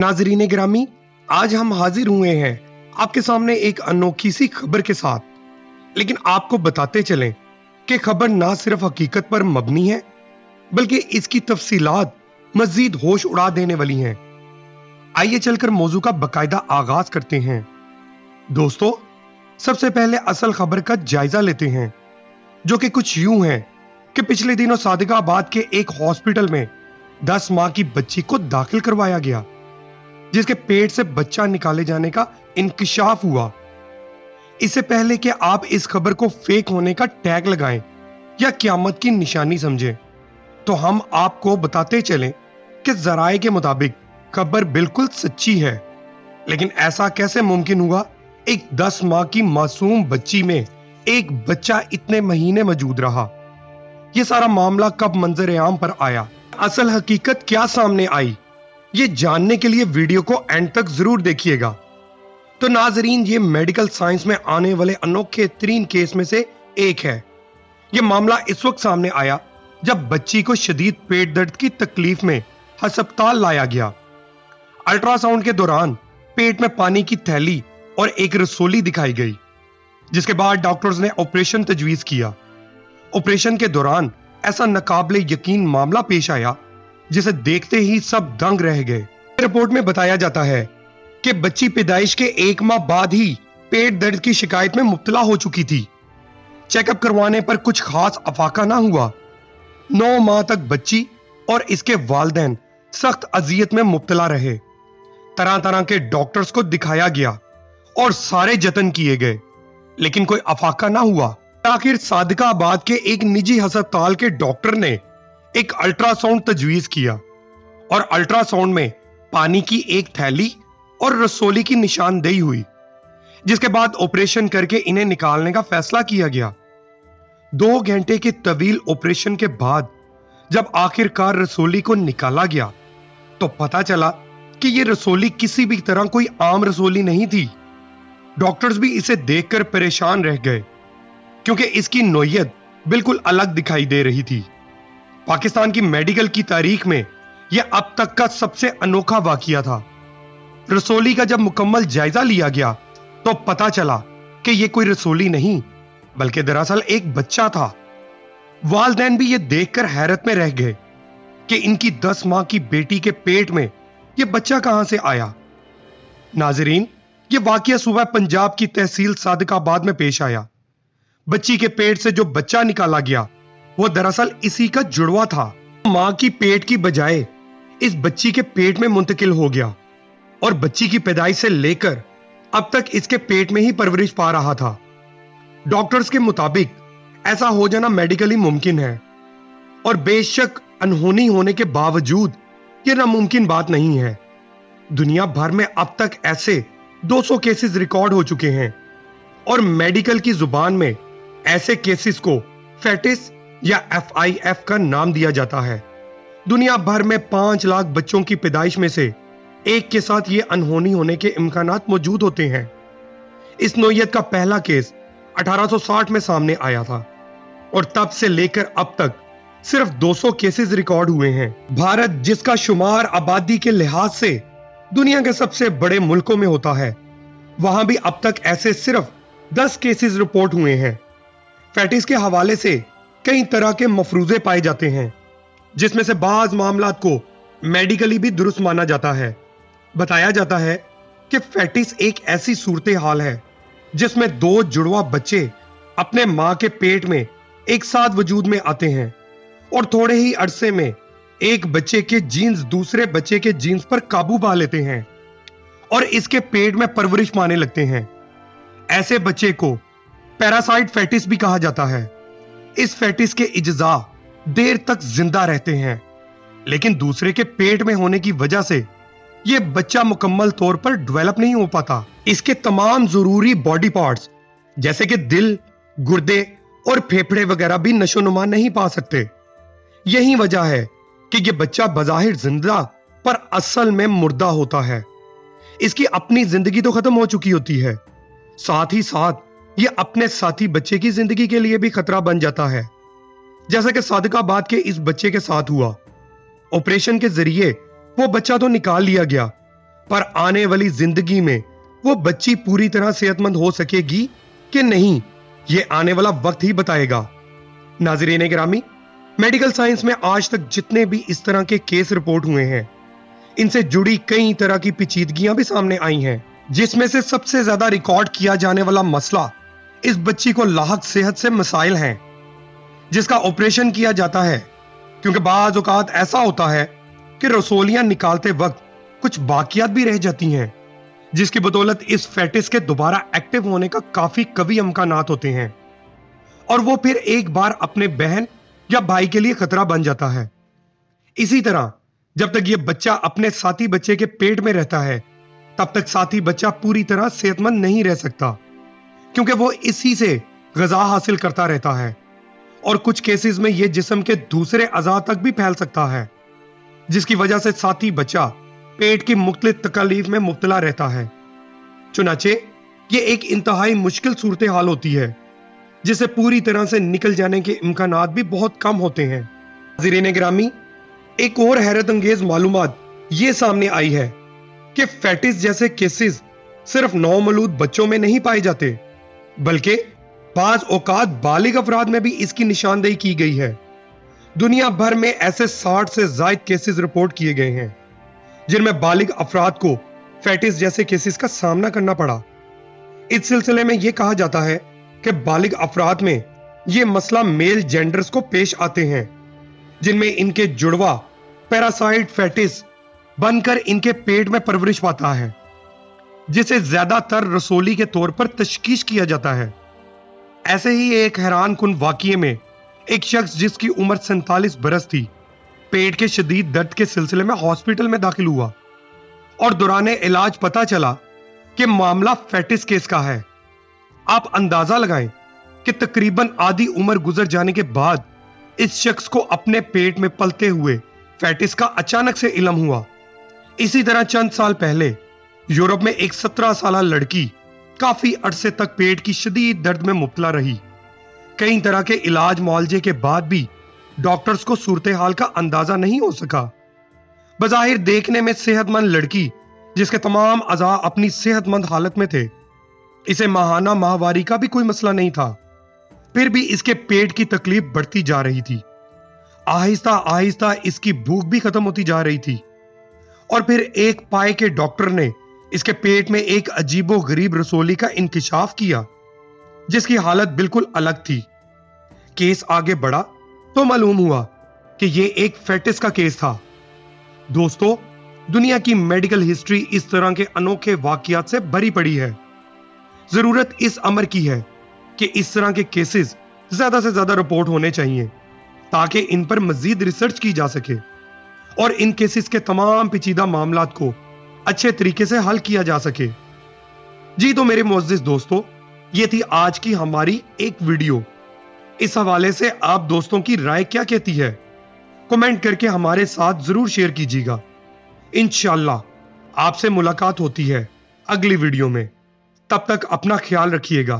नाजरीन गिरामी, आज हम हाजिर हुए हैं आपके सामने एक अनोखी सी खबर के साथ। लेकिन आपको बताते चलें कि खबर ना सिर्फ हकीकत पर मबनी है बल्कि इसकी तफसीलात मजीद होश उड़ा देने वाली हैं। आइए चलकर मौजू का बकायदा आगाज करते हैं। दोस्तों, सबसे पहले असल खबर का जायजा लेते हैं, जो कि कुछ यूं है कि पिछले दिनों सादिकाबाद के एक हॉस्पिटल में 10 माह की बच्ची को दाखिल करवाया गया, जिसके पेट से बच्चा निकाले जाने का इंकिशाफ हुआ। इससे पहले कि आप इस खबर को फेक होने का टैग लगाएं या क़यामत की निशानी समझें, तो हम आपको बताते चलें कि ज़राए के मुताबिक खबर बिल्कुल सच्ची है। लेकिन ऐसा कैसे मुमकिन हुआ एक 10 माह की मासूम बच्ची में एक बच्चा इतने महीने मौजूद रहा? यह सारा मामला कब मंजर आम पर आया? असल हकीकत क्या सामने आई? ये जानने के लिए वीडियो को एंड तक जरूर देखिएगा। तो नाजरीन, ये मेडिकल साइंस में आने वाले अनोखे तरीन केस में से एक है। यह मामला इस वक्त सामने आया जब बच्ची को शदीद पेट दर्द की तकलीफ में अस्पताल लाया गया। अल्ट्रासाउंड के दौरान पेट में पानी की थैली और एक रसोली दिखाई गई, जिसके बाद डॉक्टर्स ने ऑपरेशन तजवीज किया। ऑपरेशन के दौरान ऐसा नाकाबिले यकीन मामला पेश आया जिसे देखते ही सब दंग रह गए। रिपोर्ट में बताया जाता है कि बच्ची पैदाइश के 1 माह बाद ही पेट दर्द की शिकायत में मुब्तला हो चुकी थी। चेकअप करवाने पर कुछ खास अफाका ना हुआ। 9 माह तक बच्ची और इसके वालिदैन सख्त अजियत में मुब्तला रहे। तरह तरह के डॉक्टर्स को दिखाया गया और सारे जतन किए गए, लेकिन कोई अफाका ना हुआ। आखिर सादिकाबाद के एक निजी अस्पताल के डॉक्टर ने एक अल्ट्रासाउंड तजवीज किया और अल्ट्रासाउंड में पानी की एक थैली और रसोली की निशानदेही हुई, जिसके बाद ऑपरेशन करके इन्हें निकालने का फैसला किया गया। 2 घंटे के तवील ऑपरेशन के बाद जब आखिरकार रसोली को निकाला गया तो पता चला कि यह रसोली किसी भी तरह कोई आम रसोली नहीं थी। डॉक्टर्स भी इसे देखकर परेशान रह गए, क्योंकि इसकी नोयत बिल्कुल अलग दिखाई दे रही थी। पाकिस्तान की मेडिकल की तारीख में यह अब तक का सबसे अनोखा वाकया था। रसोली का जब मुकम्मल जायजा लिया गया तो पता चला कि यह कोई रसोली नहीं बल्कि दरअसल एक बच्चा था। वालिदैन भी यह देखकर हैरत में रह गए कि इनकी 10 माह की बेटी के पेट में यह बच्चा कहां से आया। नाजरीन, यह वाकया सुबह पंजाब की तहसील सादिकाबाद में पेश आया। बच्ची के पेट से जो बच्चा निकाला गया वो दरअसल इसी का जुड़वा था। मां की पेट की बजाय इस बच्ची के पेट में मुंतकिल हो गया और बच्ची की पैदाइश से लेकर अब तक इसके पेट में ही परवरिश पा रहा था। डॉक्टर्स के मुताबिक ऐसा हो जाना मेडिकली मुमकिन है और बेशक अनहोनी होने के बावजूद यह नामुमकिन बात नहीं है। दुनिया भर में अब तक ऐसे 200 केसेस रिकॉर्ड हो चुके हैं और मेडिकल की जुबान में ऐसे केसेस को फेटिस या FIF का नाम दिया जाता है। दुनिया भर में 5 लाख बच्चों की पैदाइश में से एक के साथ ये अनहोनी होने के इम्कानात मौजूद होते हैं। इस नोयत का पहला केस 1860 में सामने आया था और तब से लेकर अब तक सिर्फ 200 केसेस रिकॉर्ड हुए हैं। भारत, जिसका शुमार आबादी के लिहाज से दुनिया के सबसे बड़े मुल्कों में होता है, वहां भी अब तक ऐसे सिर्फ 10 केसेस रिपोर्ट हुए हैं। फेटिस के हवाले से कई तरह के मफरूजे पाए जाते हैं, जिसमें से बाज मामलात को मेडिकली भी दुरुस्त माना जाता है। बताया जाता है कि फेटिस एक ऐसी सूरत हाल है जिसमें 2 जुड़वा बच्चे अपने मां के पेट में एक साथ वजूद में आते हैं और थोड़े ही अरसे में एक बच्चे के जीन्स दूसरे बच्चे के जीन्स पर काबू पा लेते हैं और इसके पेट में परवरिश पाने लगते हैं। ऐसे बच्चे को पैरासाइट फेटिस भी कहा जाता है। इस फेटिस के इज्जा देर तक जिंदा रहते हैं, लेकिन दूसरे के पेट में होने की वजह से यह बच्चा मुकम्मल तौर पर डेवलप नहीं हो पाता। इसके तमाम जरूरी बॉडी पार्ट्स जैसे कि दिल, गुर्दे और फेफड़े वगैरह भी नशोनुमा नहीं पा सकते। यही वजह है कि यह बच्चा बज़ाहिर जिंदा पर असल में मुर्दा होता है। इसकी अपनी जिंदगी तो खत्म हो चुकी होती है, साथ ही साथ यह अपने साथी बच्चे की जिंदगी के लिए भी खतरा बन जाता है, जैसा कि सादिकाबाद के इस बच्चे के साथ हुआ। ऑपरेशन के जरिए वो बच्चा तो निकाल लिया गया, पर आने वाली जिंदगी में वो बच्ची पूरी तरह सेहतमंद हो सकेगी कि नहीं, ये आने वाला वक्त ही बताएगा। नाज़रीन गिरामी, मेडिकल साइंस में आज तक जितने भी इस तरह के केस रिपोर्ट हुए हैं, इनसे जुड़ी कई तरह की पेचीदगियां भी सामने आई हैं, जिसमें से सबसे ज्यादा रिकॉर्ड किया जाने वाला मसला इस बच्ची को लाहक सेहत से मसाइल हैं, जिसका ऑपरेशन किया जाता है क्योंकि बाज़ औक़ात ऐसा होता है कि रसोलियां निकालते वक्त कुछ बाकियात भी रह जाती हैं, जिसकी बदौलत इस फेटिस के दोबारा एक्टिव होने का काफी कवी इम्कानात होते हैं और वो फिर एक बार अपने बहन या भाई के लिए खतरा बन जाता है। इसी तरह जब तक ये बच्चा अपने साथी बच्चे के पेट में रहता है, तब तक साथी बच्चा पूरी तरह सेहतमंद नहीं रह सकता, क्योंकि वो इसी से ग़िज़ा हासिल करता रहता है और कुछ केसेस में ये जिस्म के दूसरे अज़ा तक भी फैल सकता है, जिसकी वजह से साथी बच्चा पेट की मुख्तलिफ तकलीफ में मुब्तला रहता है। चुनाचे ये एक इंतहाई मुश्किल सूरत हाल होती है, जिसे पूरी तरह से निकल जाने के इम्कानात भी बहुत कम होते हैं। नाज़रीन गिरामी, एक और हैरत अंगेज मालूमात ये सामने आई है कि फेटिस जैसे केसेस सिर्फ नौमौलूद बच्चों में नहीं पाए जाते, बल्कि बाज़ औक़ात बालिग अफराद में भी इसकी निशानदेही की गई है। दुनिया भर में ऐसे 60 से ज़ायद केसेस रिपोर्ट किए गए हैं, जिनमें बालिग अफराद को फेटिस जैसे केसेस का सामना करना पड़ा। इस सिलसिले में यह कहा जाता है कि बालिग अफराद में यह मसला मेल जेंडर्स को पेश आते हैं, जिनमें इनके जुड़वा पैरासाइट फेटिस बनकर इनके पेट में परवरिश पाता है, जिसे ज्यादातर रसोली के तौर पर तशखीस किया जाता है। ऐसे ही एक हैरान कुन वाकये में एक शख्स जिसकी उम्र 47 बरस थी, पेट के शदीद दर्द के सिलसिले में हॉस्पिटल में दाखिल हुआ और दौराने इलाज पता चला कि मामला फेटिस केस का है। आप अंदाजा लगाएं कि तकरीबन आधी उम्र गुजर जाने के बाद इस शख्स को अपने पेट में पलते हुए फेटिस का अचानक से इल्म हुआ। इसी तरह चंद साल पहले यूरोप में एक 17 साल लड़की काफी अरसे तक पेट की शदीद दर्द में मुब्तला रही। कई तरह के इलाज मुआलजे के बाद भी डॉक्टर्स को सूरत हाल का अंदाजा नहीं हो सका। बज़ाहिर देखने में सेहतमंद लड़की, जिसके तमाम अज़ा अपनी सेहतमंद हालत में थे, इसे माहाना माहवारी का भी कोई मसला नहीं था, फिर भी इसके पेट की तकलीफ बढ़ती जा रही थी। आहिस्ता आहिस्ता इसकी भूख भी खत्म होती जा रही थी और फिर एक पाए के डॉक्टर ने इसके पेट में एक अजीबो गरीब रसोली का इंकिशाफ किया, जिसकी हालत बिल्कुल अलग थी। केस आगे बढ़ा तो मालूम हुआ कि यह एक फेटिस का केस था। दोस्तों, दुनिया की मेडिकल हिस्ट्री इस तरह के अनोखे वाकयात से भरी पड़ी है। जरूरत इस अमर की है कि इस तरह के केसेस ज्यादा से ज्यादा रिपोर्ट होने चाहिए, ताकि इन पर मजीद रिसर्च की जा सके और इन केसेस के तमाम पेचीदा मामलात को अच्छे तरीके से हल किया जा सके। जी तो मेरे मुअज़्ज़िज़ दोस्तों, ये थी आज की हमारी एक वीडियो। इस हवाले से आप दोस्तों की राय क्या कहती है, कमेंट करके हमारे साथ जरूर शेयर कीजिएगा। इंशाअल्लाह आपसे मुलाकात होती है अगली वीडियो में। तब तक अपना ख्याल रखिएगा।